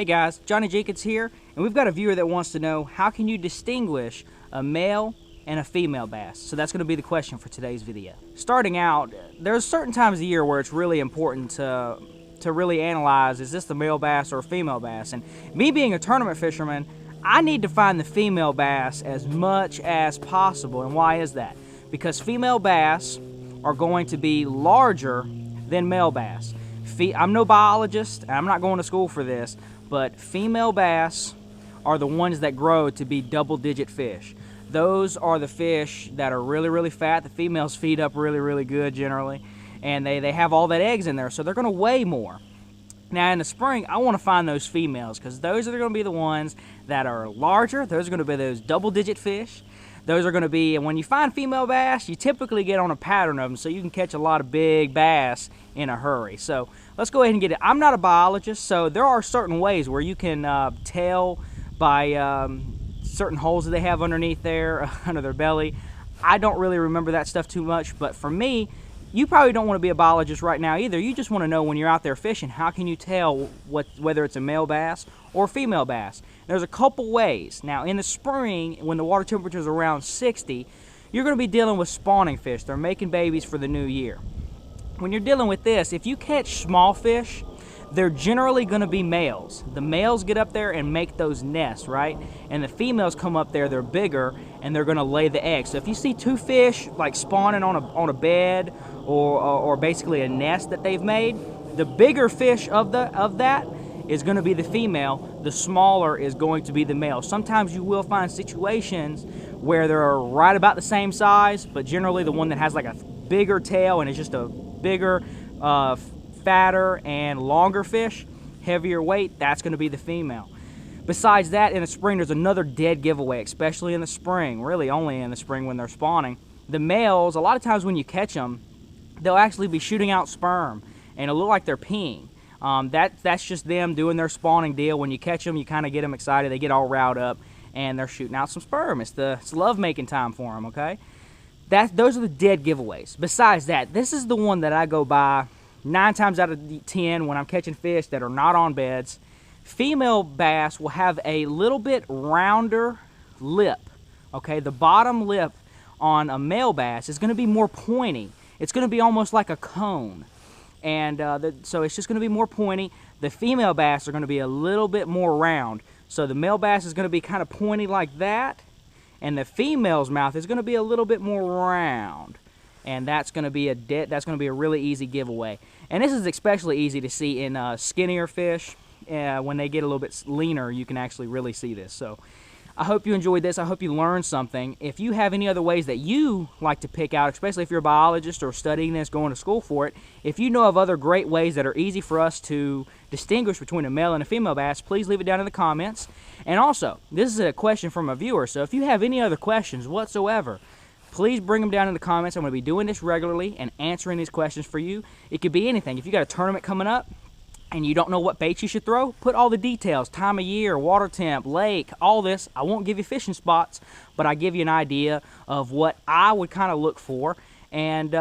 Hey guys, Johnny Jenkins here, and we've got a viewer that wants to know how can you distinguish a male and a female bass. So that's going to be the question for today's video. Starting out, there's certain times of the year where it's really important to really analyze, is this the male bass or a female bass? And me being a tournament fisherman, I need to find the female bass as much as possible. And why is that? Because female bass are going to be larger than male bass. I'm no biologist, and I'm not going to school for this, but female bass are the ones that grow to be double-digit fish. Those are the fish that are really, really fat. The females feed up really, really good generally, and they have all that eggs in there, so they're going to weigh more. Now in the spring, I want to find those females because those are going to be the ones that are larger. Those are going to be those double-digit fish. Those are going to be, and when you find female bass, you typically get on a pattern of them, so you can catch a lot of big bass in a hurry. So let's go ahead and get it. I'm not a biologist, so there are certain ways where you can tell by certain holes that they have underneath there, under their belly. I don't really remember that stuff too much, but for me, you probably don't want to be a biologist right now either. You just want to know when you're out there fishing, how can you tell whether it's a male bass or a female bass? There's a couple ways. Now in the spring, when the water temperature is around 60, you're going to be dealing with spawning fish. They're making babies for the new year. When you're dealing with this, if you catch small fish, they're generally going to be males. The males get up there and make those nests, right? And the females come up there, they're bigger, and they're going to lay the eggs. So if you see two fish like spawning on a bed or basically a nest that they've made, the bigger fish of that is going to be the female. The smaller is going to be the male. Sometimes you will find situations where they're right about the same size, but generally the one that has like a bigger tail and is just a bigger, fatter and longer fish, heavier weight, that's going to be the female. Besides that, in the spring, there's another dead giveaway, especially in the spring, really only in the spring when they're spawning. The males, a lot of times when you catch them, they'll actually be shooting out sperm, and it'll look like they're peeing. That's just them doing their spawning deal. When you catch them, you kind of get them excited. They get all riled up, and they're shooting out some sperm. It's love-making time for them, okay? Those are the dead giveaways. Besides that, this is the one that I go by 9 times out of 10 when I'm catching fish that are not on beds. Female bass will have a little bit rounder lip, okay? The bottom lip on a male bass is going to be more pointy. It's going to be almost like a cone. And so it's just going to be more pointy. The female bass are going to be a little bit more round. So the male bass is going to be kind of pointy like that, and the female's mouth is going to be a little bit more round. And that's going to be a really easy giveaway. And this is especially easy to see in skinnier fish. When they get a little bit leaner, you can actually really see this. So I hope you enjoyed this. I hope you learned something. If you have any other ways that you like to pick out, especially if you're a biologist or studying this, going to school for it, if you know of other great ways that are easy for us to distinguish between a male and a female bass, please leave it down in the comments. And also, this is a question from a viewer, so if you have any other questions whatsoever, please bring them down in the comments. I'm going to be doing this regularly and answering these questions for you. It could be anything. If you got a tournament coming up and you don't know what bait you should throw, put all the details, time of year, water temp, lake, all this. I won't give you fishing spots, but I give you an idea of what I would kind of look for. And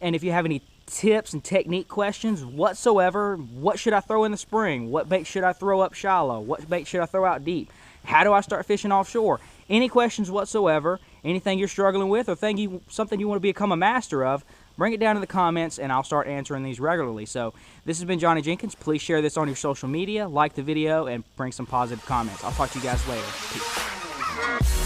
if you have any tips and technique questions whatsoever, what should I throw in the spring? What bait should I throw up shallow? What bait should I throw out deep? How do I start fishing offshore? Any questions whatsoever, anything you're struggling with, or something you want to become a master of, bring it down in the comments and I'll start answering these regularly. So this has been Johnny Jenkins. Please share this on your social media, like the video, and bring some positive comments. I'll talk to you guys later. Peace.